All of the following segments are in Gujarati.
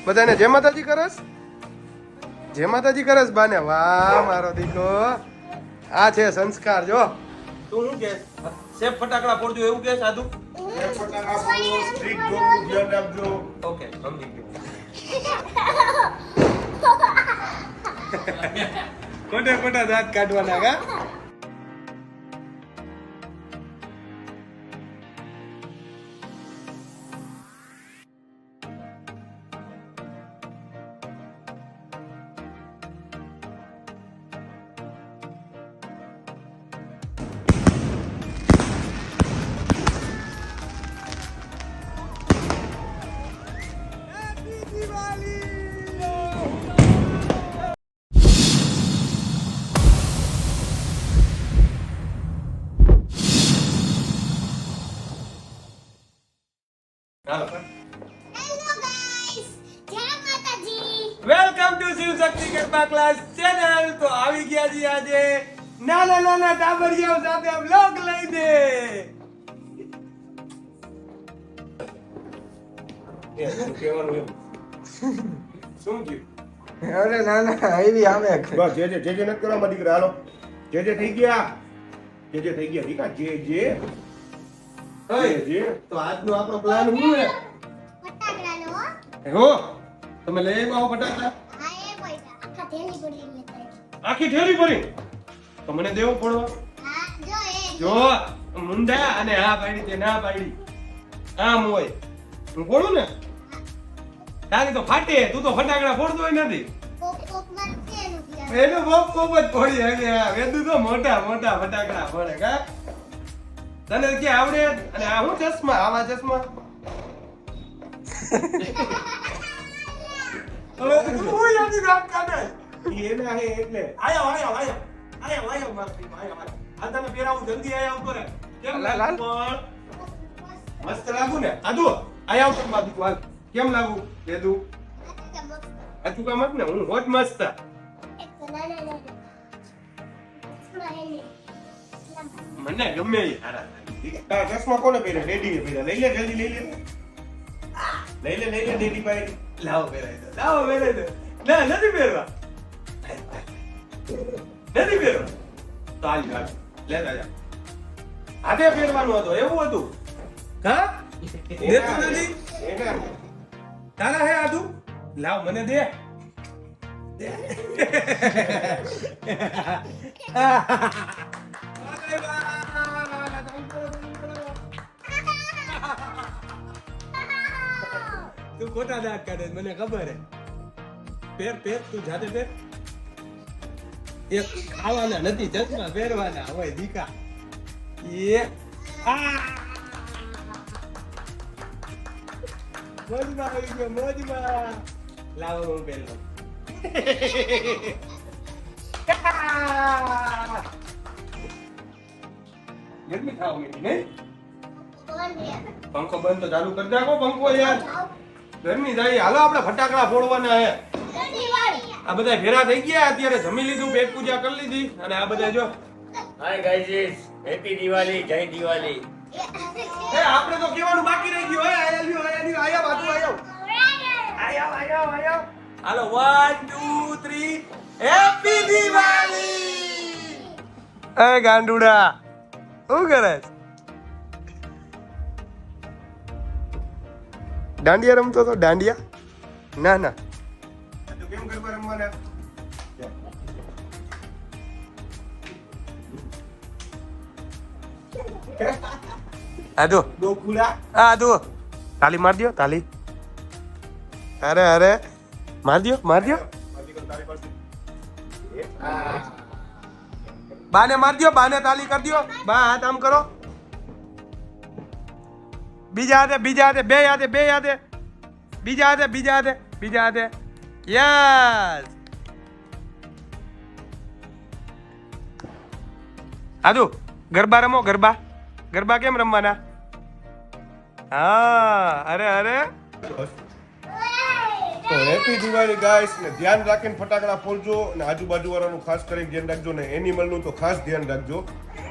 બધાને જય માતાજી કરસ, જય માતાજી કરસ બાને. વાહ મારો દીકો, આ છે સંસ્કાર. જો તું શું કે સેફ ફટાકડા ફોડજો એવું કે સાધુ? સેફ ફટાકડા ફોડો, સ્ટ્રીટ ડોગનું ધ્યાન રાખજો. ઓકે સમજી ગયો. ખોટે ખોટા દાંત કાઢવાના કા? Welcome to Shiv Shakti Garba class channel. તો આવી ગયા જી આજે નાના નાના ટાબરિયાઓ સાથે વ્લોગ લઈને. શું કહેવાનું એમ? શું થયું? અરે ના ના આવી આવે બસ જે નથી કરવા દીકરા. હાલો જે થઈ ગયા, જે થઈ ગયા દીકરા. જે તો આજનો આપણો પ્લાન શું છે? હો તમે લઈ આવો ફટાકડા? આખી થેલી ભરી તો મને દેવો પડવા. જો મુંડા અને હા પાડી તે ના પાડી આમ હોય હું બોલું ને તારી તો ફાટે. તું તો ફટાકડા ફોડતો હોય નથી. એનું બોપ બોપ જ ફોડી હગે. વેદુ તો મોટા મોટા ફટાકડા ફોડે કા? તને કે આવડે? અને આ હું ચશ્મા, આવા ચશ્મા હવે હું યાદી રાત કાઢે એના હે એટલે આયો મારતી આયો. આ તને પહેરાવું જલ્દી આયા ઉપર કેમ લાલ પણ મસ્ત લાગુ ને? આદુ આયા ઉપર માં દીકુ હાલ કેમ લાગુ વેદુ? આચું કામ ને હું હોત મસ્ત. મને ગમે એ સારા. આ ચશ્મા કોને પહેર્યા? ડેડીએ પહેર્યા. લઈ લે જલ્દી લઈ લે. લઈ લે ડેડી પાસે. લાવો પહેરાઈ દો, લાવો પહેરાઈ દો. ના નથી પહેરવા, નથી પહેરવા. તો હાલ લેતા જા. હાથે પહેરવાનું હતું એવું હતું હા? દેતું નથી એના તારા હે આધુ? લાવ મને દે. તું ખોટા દાંત કાઢે મને ખબર હે. પેર પેર તું જાતે પેર. એક ખાવાના નથી ચશ્મા પહેરવાના હોય દીકા. એ મોજમાં આવી ગયો મોજમાં. લાવો હું પહેલો. ગરમી ખાવા માંડી નહીં? પંખો બંધ તો ચાલુ કરી નાખો પંખો યાર. ગરમી થાય. હાલો આપણે ફટાકડા ફોડવાના હે. આ બધા ભેરા થઈ ગયા. અત્યારે જમી લીધું, પેટ પૂજા કરી લીધી અને આ બધા જો હાય ગાઈઝ, હેપી દિવાળી, જય દિવાળી. એ આપણે તો કહેવાનું બાકી રહી ગયું. આયા બાજુ આયો. હાલો 1 2 3 હેપી દિવાળી. એ ગાંડુડા શું કરે? દાંડિયા રમતો તો? દાંડિયા ના ના તો કેમ ગરબા રમવાના? આદો ગોકુળા આદો તાલી માર દો તાલી. અરે અરે માર દો બાને માર દો. બાને તાલી કર દો. બા હાથ આમ કરો. બીજા હાથે બે હાથે બીજા હાથે યસ. આદુ ગરબા રમો. ગરબા કેમ રમવાના? હા અરે તો હેપી દિવાળી ગાઈસ. ને ધ્યાન રાખીને ફટાકડા ફોડજો અને આજુબાજુ વાળાનું ખાસ કરીને ધ્યાન રાખજો. ને એનિમલનું તો ખાસ ધ્યાન રાખજો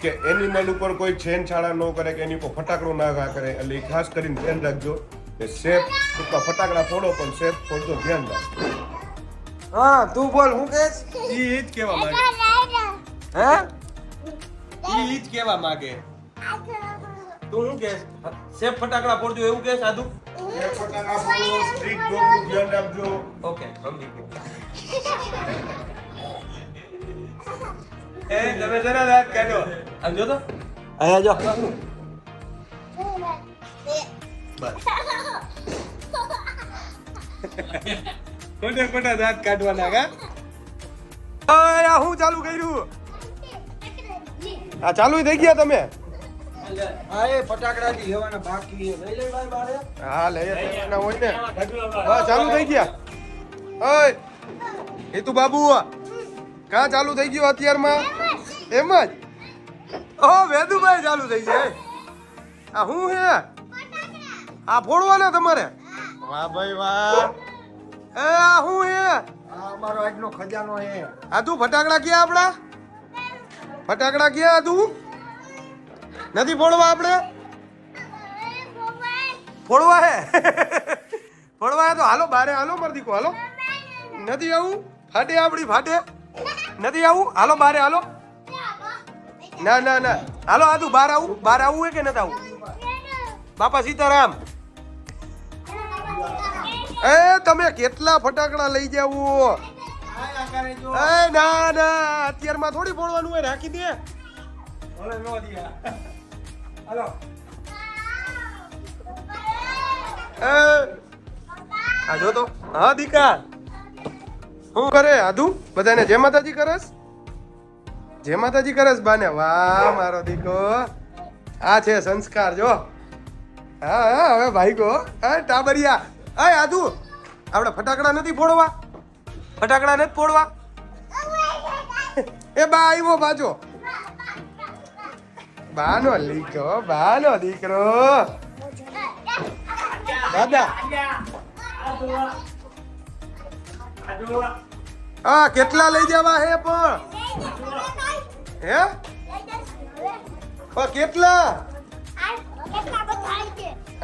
કે એનિમલ ઉપર કોઈ છેડછાડા ન કરે કે એની ઉપર ફટાકડો ના ઘા કરે. એટલે ખાસ કરીને ધ્યાન રાખજો. કે સેફ ટૂંકા ફટાકડા ફોડો પણ સેફ ફોડજો, ધ્યાન રાખજો. હા તું બોલ હું કહેશ ઈ જ કહેવા માંગે, હે ઈ જ કહેવા માંગે. તું શું કહેશ? સેફ ફટાકડા ફોડજો એવું કહેશ આદુ? સેફ ફટાકડા ફોડો, સ્ટ્રીટ ડોગનું ધ્યાન રાખજો. ઓકે, સમજી ગયો. એ તમે જરા દાંત કાઢો. આમ જો તો. અહીંયા જો બસ. ખોટા દાંત કાઢવાના કા? ઓય આ હું ચાલુ કર્યું? આ ચાલુ થઈ ગયા તમે? હા એ ફટાકડા થી લેવાના બાકી છે. લઈ લે ભાઈ બારે હા લઈ ના હોય ને. હા ચાલુ થઈ ગયા. ઓય એ તું બાબુ કા ચાલુ થઈ ગયું અત્યારમાં? એમ જ. ઓ વેદુભાઈ ચાલુ થઈ જાય. આ હું હે? આ ફોડવાના તમારે? વાહ ભાઈ વાહ. એ આ હું હે? આ અમારો આજનો ખજાનો છે. આ તું ફટાકડા ક્યાં આપડા? ફટાકડા ક્યાં તું? નથી ફોડવા આપણે? ફોડવા હે? ફોડવા હે તો હાલો બારે હાલો માર દીકો હાલો. નથી આવું? ફાટે આપડી ફાટે? નથી આવું? હાલો બારે હાલો. ના ના ના હાલો આ તું બાર આવું? બાર આવવું હે કે નથી આવું? બાપા સીતારામ. એ તમે કેટલા ફટાકડા લઈ જાવ? એ ના ના અત્યારમાં થોડી ફોડવાનું હોય, રાખી દે. હાલો આ જો તો. હા દીકા શું કરે આદુ? બધાને જય માતાજી કરસ? જય માતાજી કરસ બાને? વાહ મારો દીકો. આ છે સંસ્કાર જો. હા હા હવે ભાઈ ગો. હા ટાબરિયા. હા આદુ આપણે ફટાકડા નથી ફોડવા? ફટાકડા નથી ફોડવા? એ બા આવ્યો બાજો. બાનો લીકો, બાનો દીકરો. દાદા હા કેટલા લઈ જવા હે પણ? હે પણ કેટલા?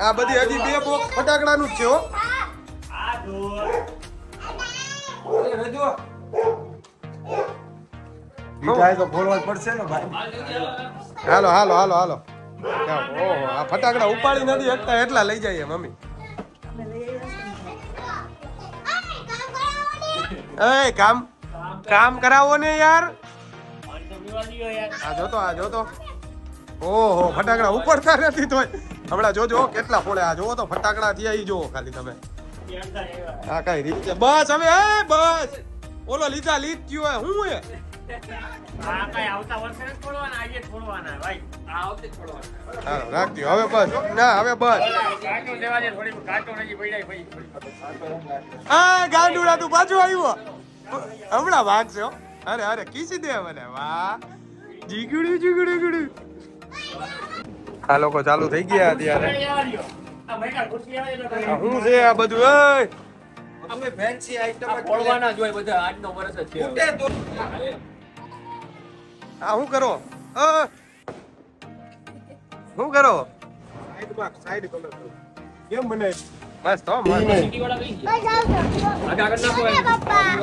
આ બધી હજી 2 બોક્સ ફટાકડાનું જ છે હો. મીઠાઈ તો ફોડવા જ પડશે ને ભાઈ. હાલો હાલો હાલો હાલો. ઓહો આ ફટાકડા ઉપાડી નથી શકતા એટલા લઈ જઈએ મમ્મી. એ કામ કરાવો ને યાર. આ જોતો ઓહો ફટાકડા ઉપડતા નથી તોય હમણાં જોજો કેટલા ફોડે. આ જોવો તો ફટાકડા થયા ઈ જોવો ખાલી તમે. આ કઈ રીતે બસ હવે એ બસ ઓલો લીધા લીધ થયો હે હું હે. હાલો રાખજો હવે બસ. ના હવે બસ. આ ગાંડુડા તું પાછું આવ્યો હમણાં વાગશે હો. અરે અરે કીસી દે મને. વાહ જીગડું જીગડું જીગડું. આ લોકો ચાલુ થઈ ગયા અત્યારે. શું છે આ બધું? એ અમે ફેન્સી આઈટમ ફોડવાના જ હોય બધા. આજનો વર્ષ જ છે. આ શું કરો? શું કરો? સાઈડ કલર કેમ બને? મસ્ત હો મસ્ત.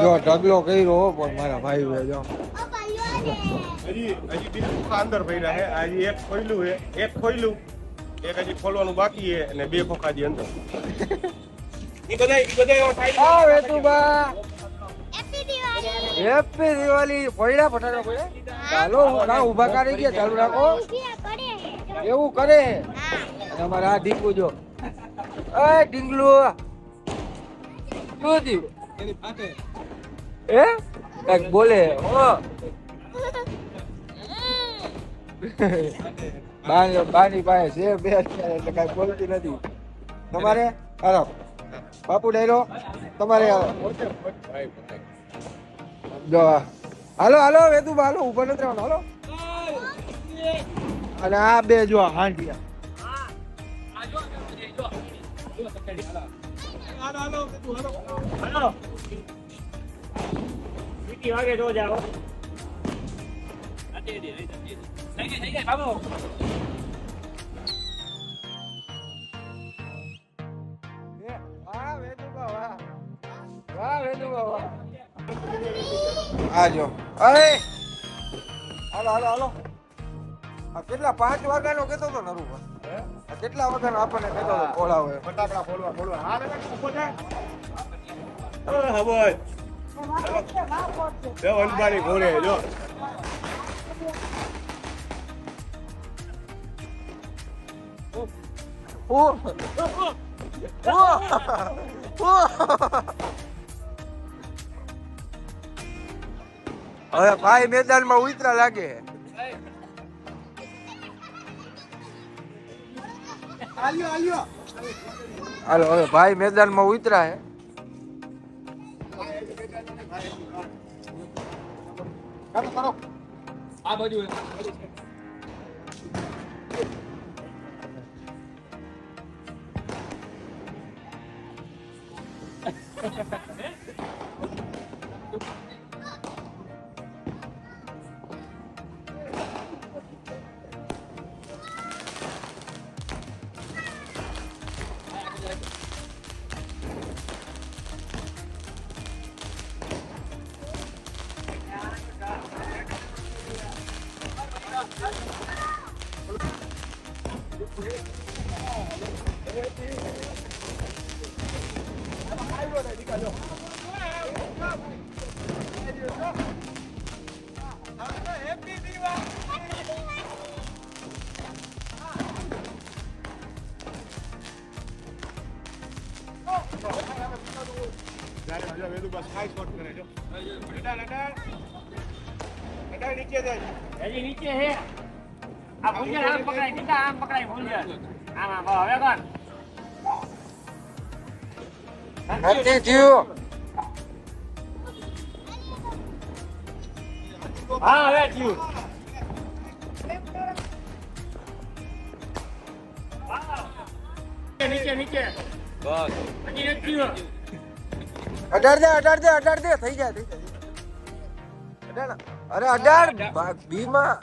જો ઢગલો કર્યો હો પણ મારા ભાઈ હે જો. હજી બે ખોખા અંદર પડ્યા છે. આ હજી એક ખોયલું છે, એક ખોયલું, એક હજી ખોલવાનું બાકી છે અને 2 ખોખા હજી અંદર. આ વેતુબા હેપી દિવાળી. પડ્યા ફટાકડા પડ્યા. ચાલો ના ઊભા કરી ગયા ચાલુ રાખો. એવું કરે અને અમારે આ ઢીંગલું જો. એ ઢીંગલું શું થયું? એ કઈક બોલે હો. બાની પાસે છે બે એટલે કઈ બોલતી નથી. તમારે હાલો બાપુ ડાયરો તમારે જો હાલો હાલો વેતુબા હાલો ઉભા નથી રહેવાનું હાલો. અને આ બે જો હાંડિયા વાગે જો જાઓ. થઈ ગઈ બાબુ. આ જો અરે હાલો હાલો હાલો આ કેટલા 5 વાગ્યાનો કહેતો હતો નરુભાઈ આ કેટલા વાગ્યાનો આપણને કહેતો હતો ખોળાવે ફટાકડા ફોડવા હા ઉભો થાય હા બોય જો વનબાની ઘોડે જો હવે ભાઈ મેદાનમાં ઉતરા લાગે હાલો હવે ભાઈ મેદાનમાં ઉતરા હે આ બાજુ હજી નીચે હે આ ભૂંજર આમ પકડાય સીધા આમ પકડાય ભૂંજર આમાં બહુ હવે કોણ નથી થયું હા હવે થયું નીચે નીચે બસ હજી નથી થયું 18 દે થઈ જાય 18 અરે 18 બી માં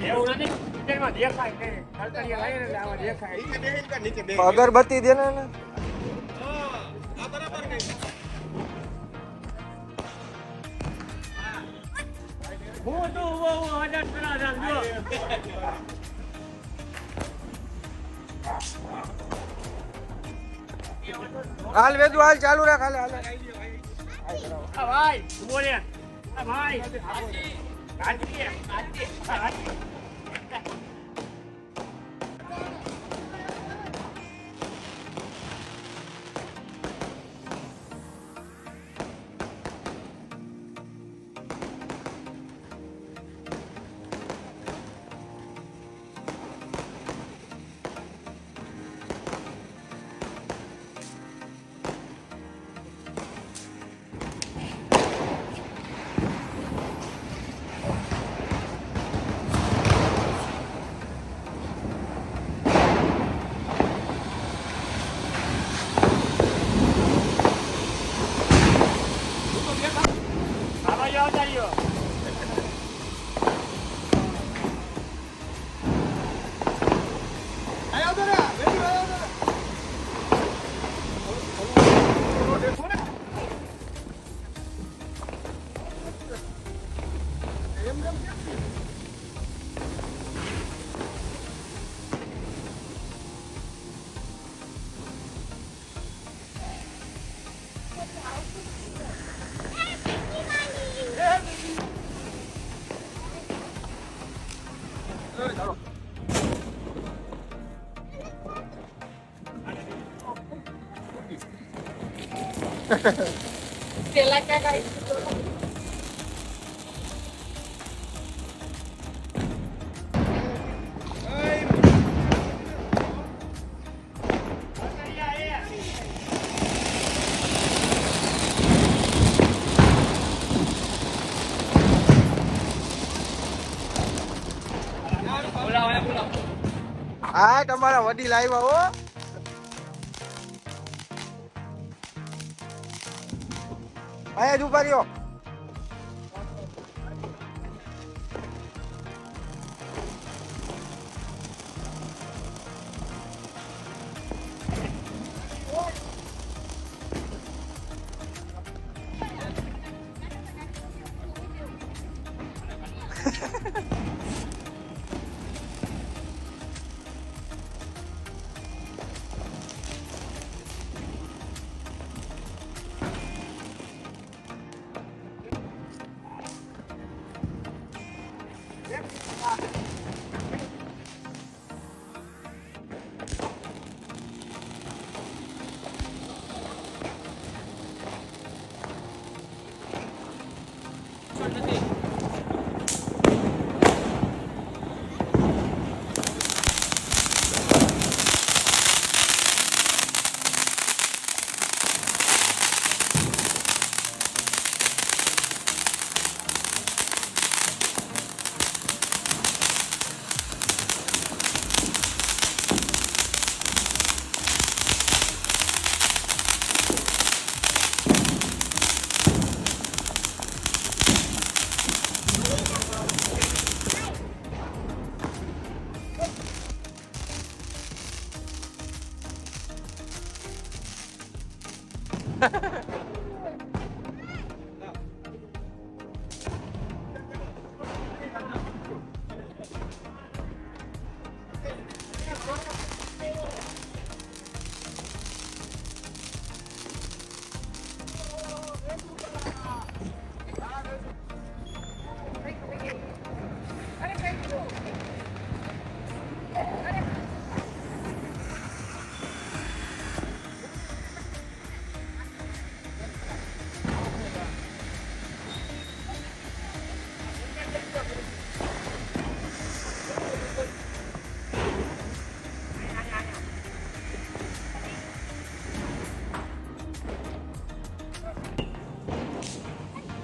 એવું નથી પિક્ચરમાં દેખાય કે તલતરિયા લાગે ને આમાં દેખાય અગરબત્તી દે ને હું તો ઉભો હજાર કરા જો હાલ વેદુ હાલ ચાલુ રાખ હાલ હાલ આ ભાઈ ઉભો રે આ ભાઈ કાચી કાચી પેલા ક્યાં ગાય હા તમારા વડીલ આવ્યા હો આયા જ ઉભા રહ્યો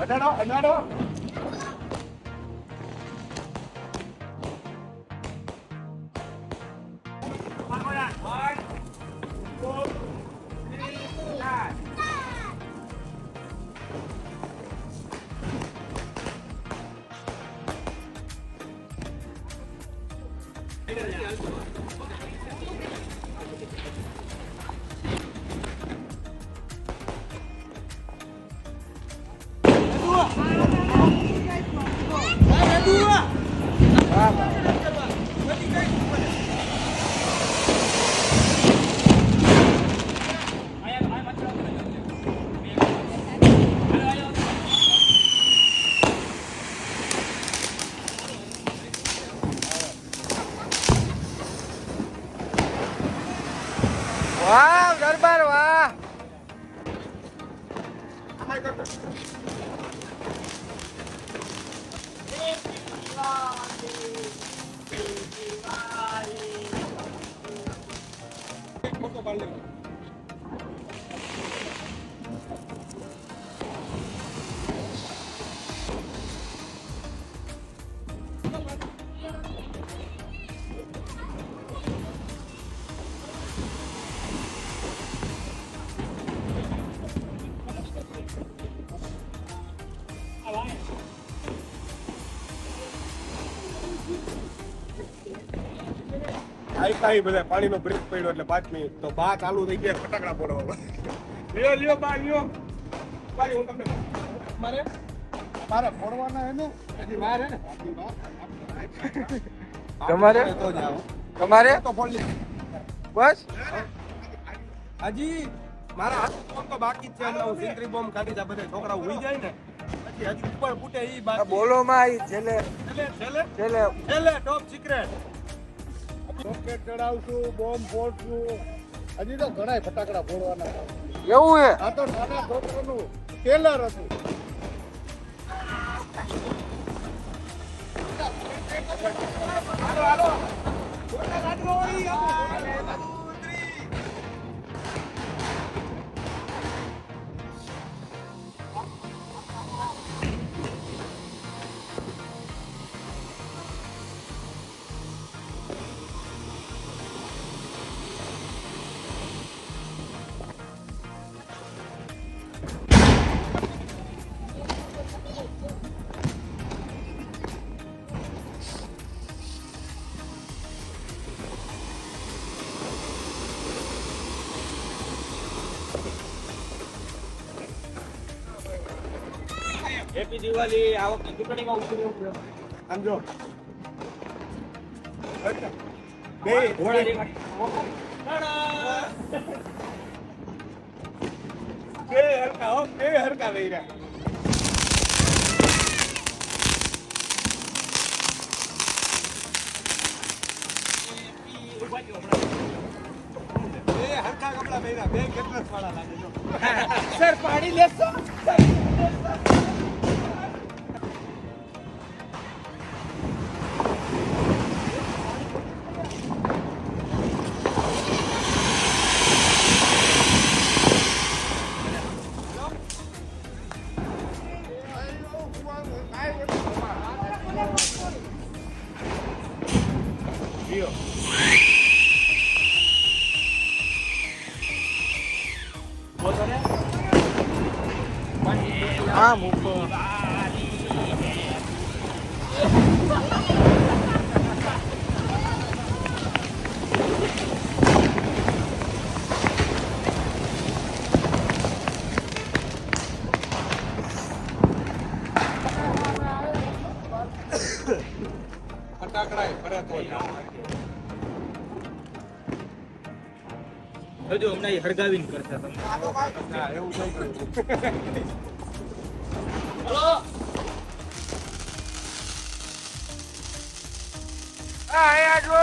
અડાડો અડાડો વાહ દરબાર વાહ. આઈ બધા પાણીનો બ્રેક પડ્યો એટલે 5 મિનિટ તો બા ચાલુ થઈ ગયા ફટાકડા ફોડવા. લ્યો લ્યો બા લ્યો. ભાઈ હું તમને મારે ફોડવાના હે ને હજી વાર હે ને તમારે તો જાઓ તમારે તો ફોડ લે બસ હજી મારા હાથ બોમ્બ તો બાકી જ છે. હમણાં હું સિંત્રી બોમ્બ કાઢી દા બધા છોકરા ઉઈ જાય ને પછી હજી ઉપર ફૂટે ઈ આ બાકી. બોલો માં આવી છેલ્લે છેલ્લે છેલ્લે છેલ્લે છેલ્લે ટોપ સિક્રેટ રોકેટ ચડાવશું બોમ્બ ફોડશું. હજી તો ઘણા ફટાકડા ફોડવાના. એવું હે. આ તો નાના છોકરાનું ટેલર હતું. હાલો હાલો મોટા લાડવો હોય હેપી દિવાળી. આ વખતે ચૂંટણીમાં ઉતર્યું સમજો બે હરકા હો બે હરકા લઈ રહ્યા. બે હરકા કપડા પહેર્યા. બે કેટલા વાળા લાગે છો સર પાડી લેશો. હા મૂકો. ફટાકડા ફરે તો હજુ હમણાં હરગાવીને કરતા તમે. હા એવું થઈ ગયું. આ આયા જો.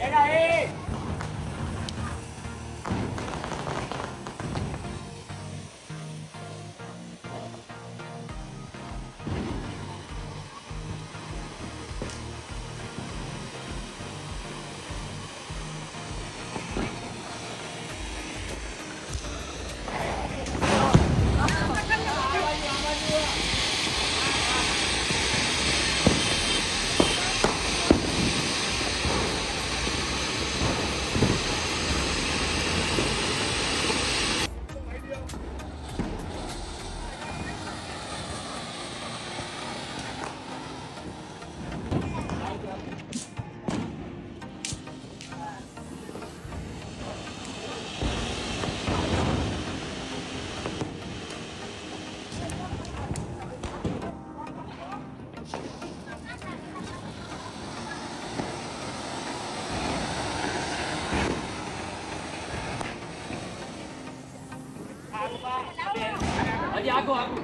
એલા એ હજી આગો આગો.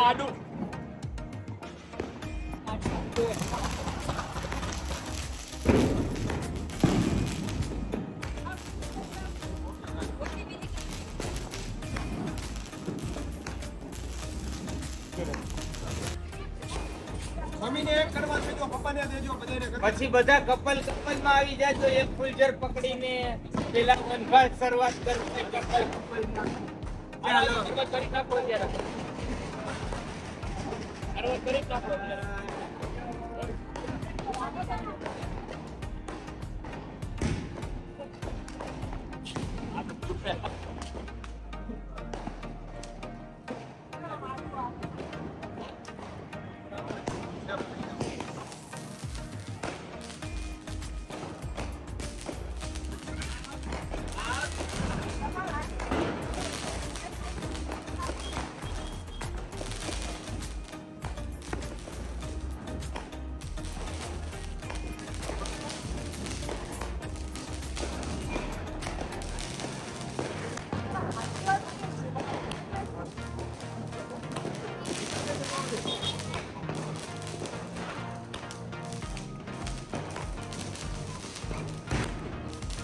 આડું મમ્મીને એક કરવા દેજો, પપ્પાને દેજો, બધાને કરવા. પછી બધા કપલ માં આવી જાય તો એક ફૂલઝર પકડીને પેલા વનભાત શરૂઆત કરશે કપલ કપલમાં. ચાલો કરી નાખો ત્યારે. શરૂઆત કરી નાખો ત્યારે.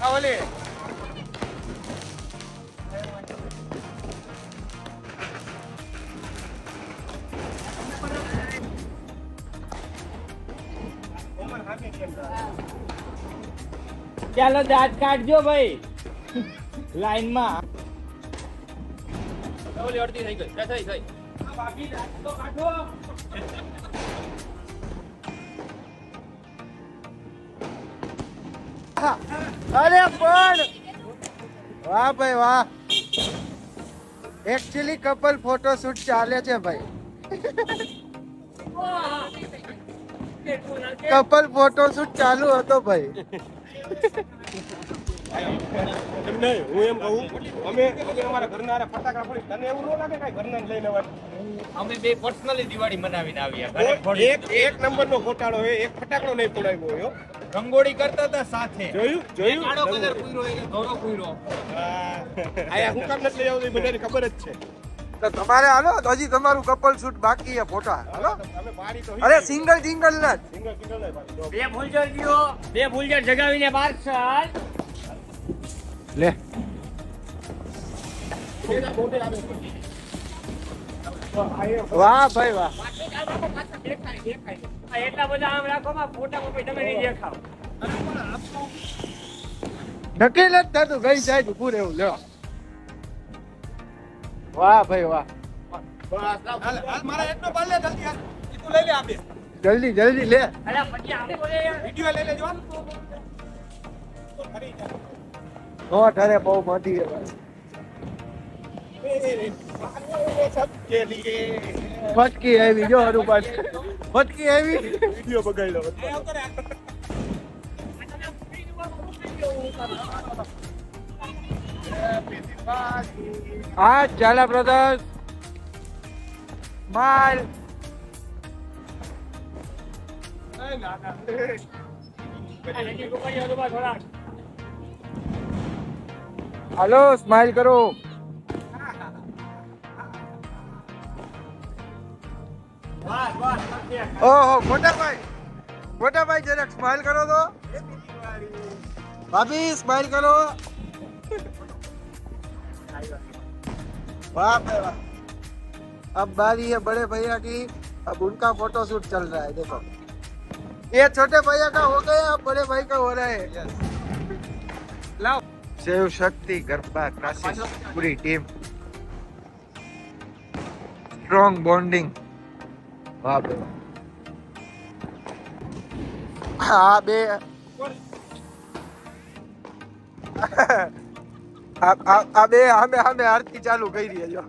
આ ઓલી ચાલો દાંત કાઢજો ભાઈ લાઈનમાં. ઓલી અડધી થઈ ગઈ. થઈ બાકી દાંત તો કાઢો. અરે પણ વાહ ભાઈ વાહ. એકચ્યુઅલી કપલ ફોટોશૂટ ચાલે છે ભાઈ. કપલ ફોટોશૂટ ચાલુ હતો ભાઈ. એમ નહીં, હું એમ કહું અમે અમારા ઘરના ફટાકડા ફોડી, તને એવું ન લાગે કાંઈ ઘરના ને લઈને આવવાનું? અમે બે પર્સનલી દિવાળી મનાવીને આવ્યા. એક નંબરનો ઘોટાળો હોય, એક ફટાકડો નહીં ફોડાવ્યો હોય હો. રંગોળી કરતા હતા સાથે. જોયું કાળો કલર પૂર્યો એટલે ધોળો પૂર્યો. આયા હું કામ નથી લઈ આવતો, એ બધાને ખબર જ છે. તો તમારે હાલો તો હજી તમારું કપલ શૂટ બાકી છે ફોટા હાલો. અમે પાડી તો અરે સિંગલ સિંગલ ના જ. સિંગલ સિંગલ નહીં પાડી. બે ફૂલઝર દિયો, બે ફૂલઝર જગાવીને પાર્સલ. લે વાહ ભાઈ વાહ. એટલા બધા આમ રાખો માં ફોટા કોપી તમે નહીં દેખાવ. નક્કી નથી થતું ગઈ જાય પૂરે એવું લેવા. વાહ ભાઈ વાહ. બસ લાવ. હાલ મારા એકનો પાલ લે જલ્દી હાલ. ઈ તું લઈ લે આ બે. જલ્દી જલ્દી લે વિડિયો લઈ લેજો હાલ. નો ઠરે બહુ મોટી છે सबके लिए ફટકી આવી જો હરું પાછ ફટકી આવી વિડિયો બગાડ્યો. આ ચાલા બ્રધર્સ માલ હાલો સ્માઈલ કરો ઓહો મોટાભાઈ જરાક સ્માઈલ કરો તો ભાભી સ્માઈલ કરો वाह भाई वाह अब बारी है बड़े भैया की अब उनका फोटो शूट चल रहा है देखो ये छोटे भैया का हो गया अब बड़े भाई का हो रहा है लाओ शिव शक्ति गरबा क्लासेस पूरी टीम स्ट्रॉन्ग बॉन्डिंग वाह भाई हाँ बे આ બે અમે આરતી ચાલુ કરી રહ્યા છો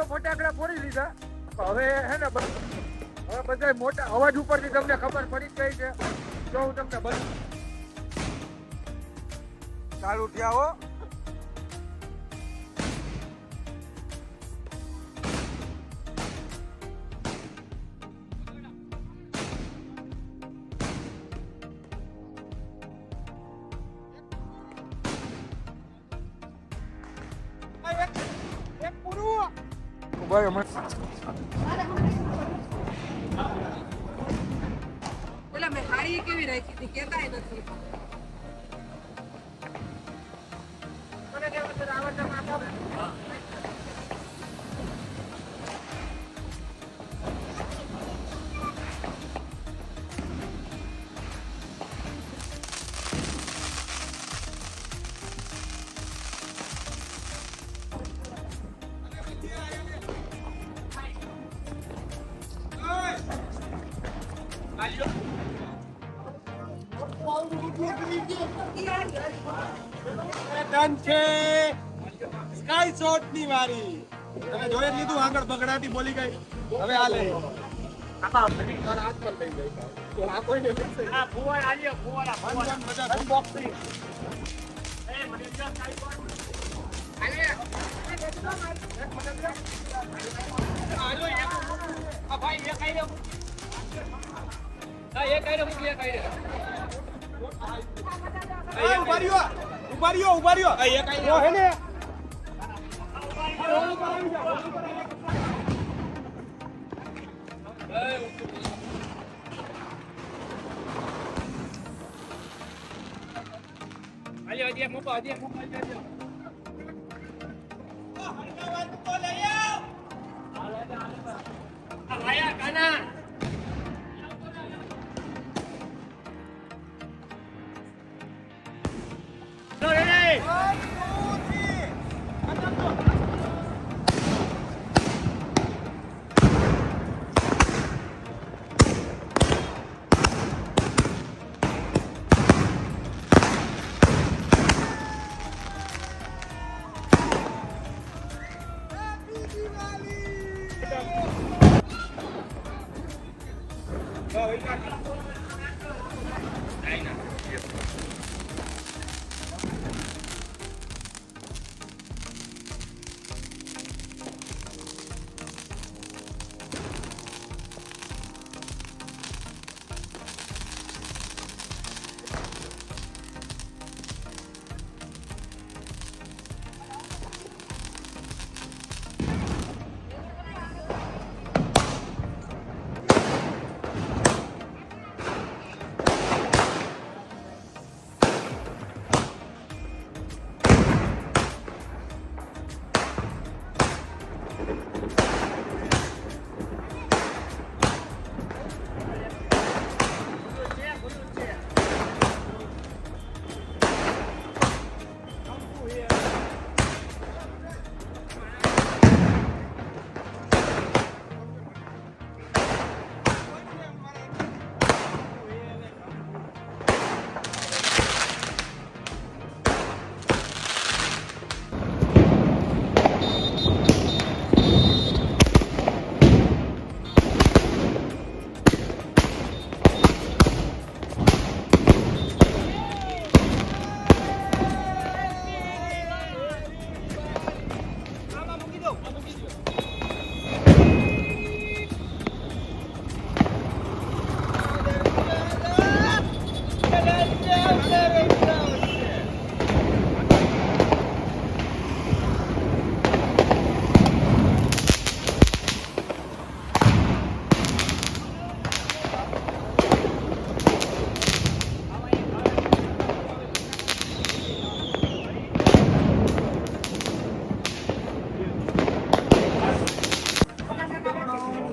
ફટાકડા ફોડી લીધા હવે હે ને હવે બધા મોટા અવાજ ઉપરથી તમને ખબર પડી ગઈ છે તો હું તમને બધું ચાલુ થયા હો ભાઈ પેલા મેં હાડી કેવી રાખી હતી કેતા નથી ડન છે સ્કાય શોટ ની વારી. તમે જોઈ જ લીધું આગળ બગડાટી બોલી ગઈ. હવે આ લે તારા હાથ પર લઈ ગઈ. તો આ કોઈને મિલશે. આ ફુવાડ આલ્યો ફુવાડ આ ફુવાડ બધા અનબોક્સિંગ. એ મને જો કાઈ કોણ આલ્યો આ ભાઈ એ કાઈ રહ્યો એ કાઈ રહ્યો મૂકી કાઈ રહ્યો ઉભા રહ્યો ઉભા રહ્યો. એ કાઈ રહ્યો હે ને આલ્યો હજી મૂકો આલ્યો આ ભાયા કાના લો રે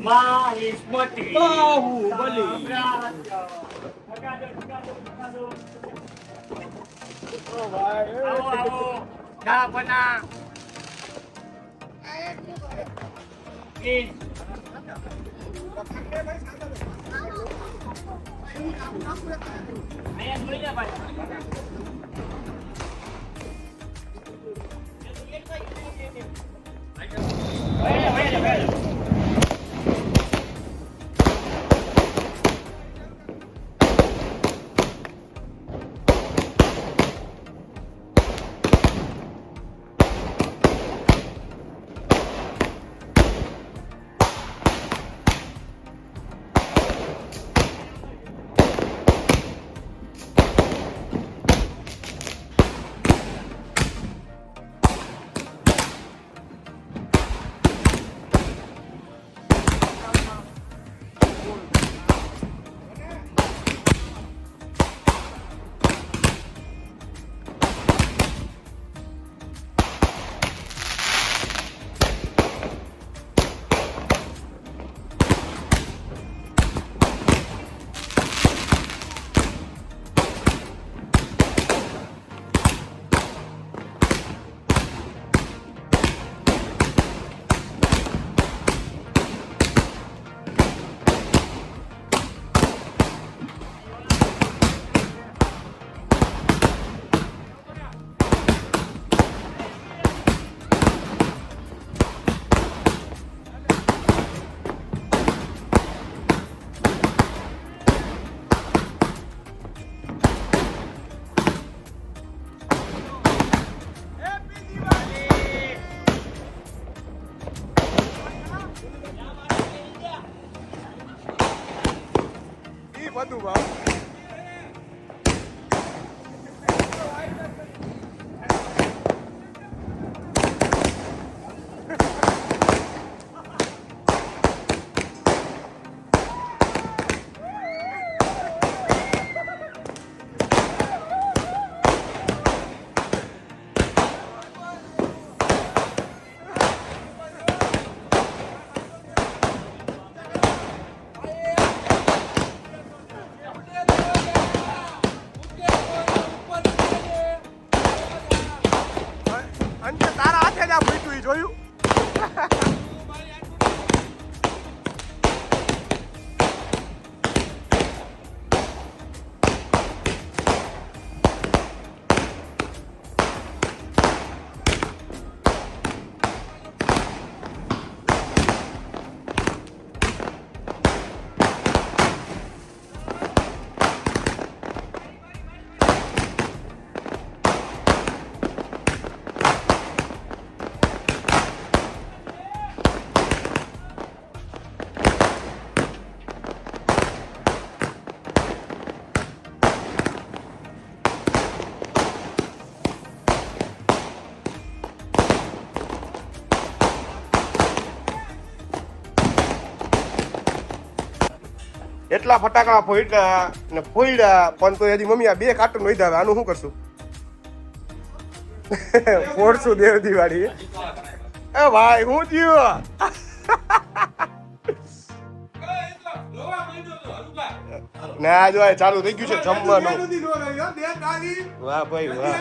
માહિષ્મતી બાહુબલી. ઓ ભાઈ આવો આવો ચા બના અહીંયા જોઈ લે ભાઈ જોયું એટલા ફટાકડા ફોડ્યા ને ફોડ્યા પણ તો હજી મમ્મી આ 2 કાર્ટૂન વધ્યા હવે આનું શું કરશું ફોડશું દેવ દિવાળી એ ભાઈ હું થયું ના જો આ ચાલુ થઈ ગયું છે જમવાનું વાહ ભાઈ વાહ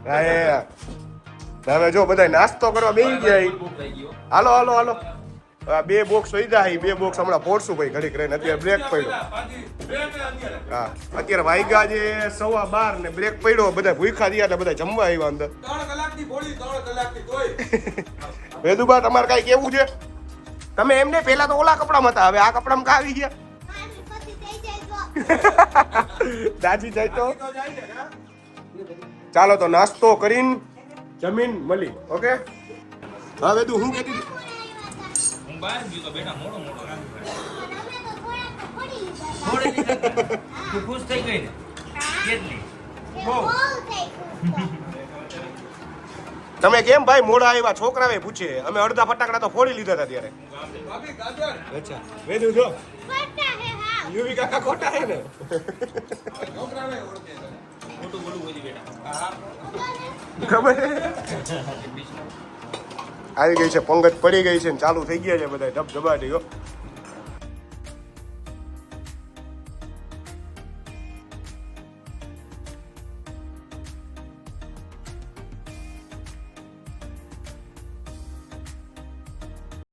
હા એ હવે જો બધા નાસ્તો કરવા બેસી ગયા હાલો હાલો હાલો 2 બોક્સ વધ્યા 2 બોક્સ હમણાં ફોડશું ભાઈ ઘડીક રહીને અત્યારે બ્રેક પડ્યો હા અત્યારે વાગ્યા છે 12:15 ને બ્રેક પડ્યો બધા ભૂખા થયા એટલે બધા જમવા આવ્યા અંદર 3 કલાકની બોલી 3 કલાકની તોય વેદુબા તમારે કઈ કેવું છે તમે એમને પહેલા તો ઓલા કપડામાં હતા હવે આ કપડામાં કા આવી ગયા દાદી જાય તો ચાલો તો નાસ્તો કરીને જમીન મળી ઓકે હા વેદુ હું કહેતી હતી હું બહાર ગયો તો બેટા મોડો રાંધું તું ખુશ થઈ ગઈ ને કેટલી બહુ તમે કેમ ભાઈ મોડા આવ્યા છોકરાએ પૂછે અમે અડધા ફટાકડા તો ફોડી લીધા હતા ત્યારે ભાભી ગાજર અચ્છા વેદુ જો યુવી કાકા ખોટા હે ને છોકરાને ઓળખે છે મોટું બોલું બોલી બેટા ખબર હે? આવી ગઈ છે પંગત પડી ગઈ છે ને ચાલુ થઈ ગયા છે બધા ધબધબાટી